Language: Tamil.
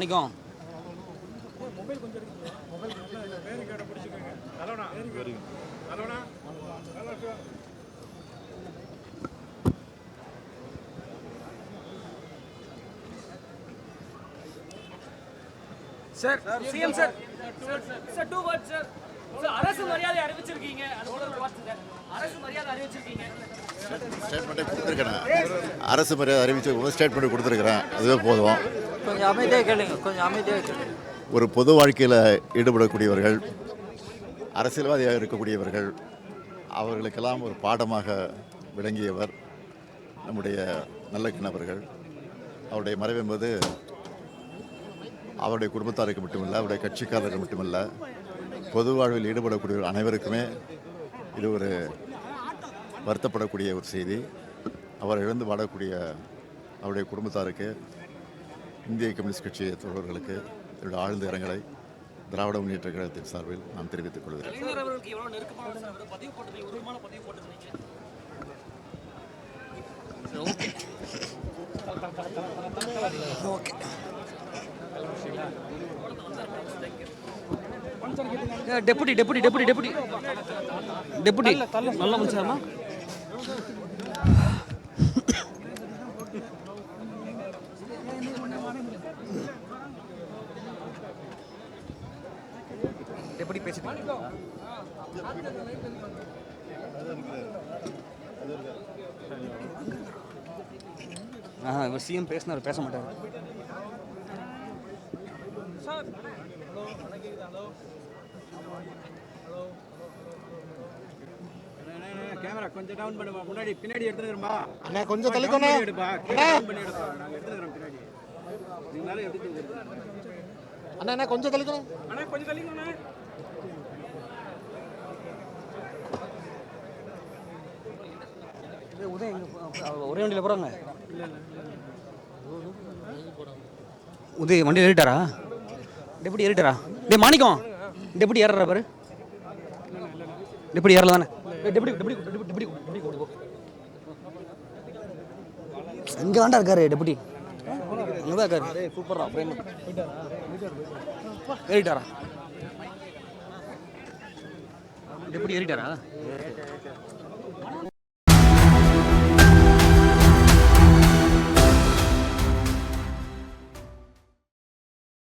மாணிக்கம் sir CM sir sir 2 words sir sir அரசு மரியாதை அறிவிச்சிருக்கீங்க அது கூட ஒரு வார்த்தை சார் அரசு மரியாதை அறிவிச்சிருக்கீங்க ஸ்டேட்மெண்ட்டை கொடுத்துருக்கேன். அரசு மரியாதை அறிவிச்சு ஸ்டேட்மெண்ட் கொடுத்துருக்குறேன். அதுவே போதும். கொஞ்சம் அமைதியாக கேளுங்க, கொஞ்சம் அமைதியாக கேளுங்க. ஒரு பொது வாழ்க்கையில் ஈடுபடக்கூடியவர்கள், அரசியல்வாதியாக இருக்கக்கூடியவர்கள், அவர்களுக்கெல்லாம் ஒரு பாடமாக விளங்கியவர் நம்முடைய நல்ல கிணவர்கள். அவருடைய மறைவு என்பது அவருடைய குடும்பத்தாருக்கு மட்டுமல்ல, அவருடைய கட்சிக்காரர்கள் மட்டுமல்ல, பொது வாழ்வில் ஈடுபடக்கூடிய அனைவருக்குமே இது ஒரு வருத்தப்படக்கூடிய ஒரு செய்தி. அவர் இழந்து வாழக்கூடிய அவருடைய குடும்பத்தாருக்கு, இந்திய கம்யூனிஸ்ட் கட்சி தோழர்களுக்கு என்னுடைய ஆழ்ந்த இரங்கலை திராவிட முன்னேற்ற கழகத்தின் சார்பில் நான் தெரிவித்துக் கொள்கிறேன். Deputy deputy deputy deputy deputy நல்ல மனுஷாமா டெபுட்டி பேசிட்டு இவர் சிஎம் பேசினார், பேச மாட்டார். கேமரா கொஞ்சம் டவுன் பண்ணுமா, முன்னாடி பின்னாடி எடுத்துக்கிறோமா அண்ணா, கொஞ்சம் தள்ளிக்கோண்ணே. எடுப்பா, டவுன் பண்ணி எடுப்பா, நாங்கள் எடுத்துக்கிறோம் பின்னாடி. நீங்களால எடுத்து அண்ணா கொஞ்சம் தள்ளிக்கணும். அண்ணா கொஞ்சம் தள்ளிக்கோண்ணே. உதயம் ஒரே வண்டியில் போகிறாங்க. உதய் வண்டியில் ஏறிட்டாரா? டெபுட்டி ஏறிட்டாரா? டே மாணிக்கம் டெபுட்டி ஏறுறா பாரு. டெபுட்டி ஏறல தானே? Deputy deputy deputy deputy deputy இங்கே தாண்டா இருக்காரு டெபுட்டி, இங்கே தான் இருக்காரு. சூப்பரா ஃப்ரேம் ஏறிட்டாரா? டெபுட்டி ஏறிட்டாரா?